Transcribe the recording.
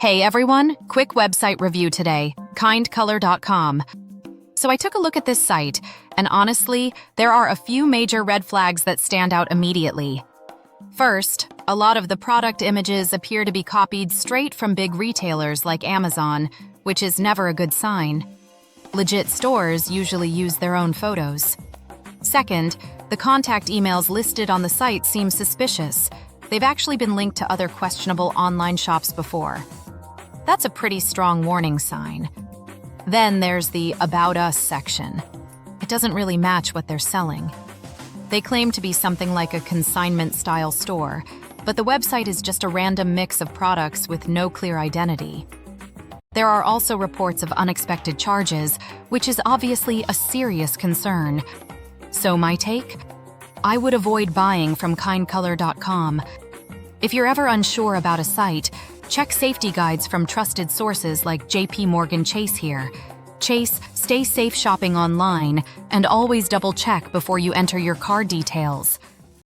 Hey everyone, quick website review today, kindcolor.com. So I took a look at this site, and honestly, there are a few major red flags that stand out immediately. First, a lot of the product images appear to be copied straight from big retailers like Amazon, which is never a good sign. Legit stores usually use their own photos. Second, the contact emails listed on the site seem suspicious. They've actually been linked to other questionable online shops before. That's a pretty strong warning sign. Then there's the About Us section. It doesn't really match what they're selling. They claim to be something like a consignment-style store, but the website is just a random mix of products with no clear identity. There are also reports of unexpected charges, which is obviously a serious concern. So my take? I would avoid buying from kindcolor.com. If you're ever unsure about a site, check safety guides from trusted sources like JPMorgan Chase here. Chase, stay safe shopping online, and always double-check before you enter your card details.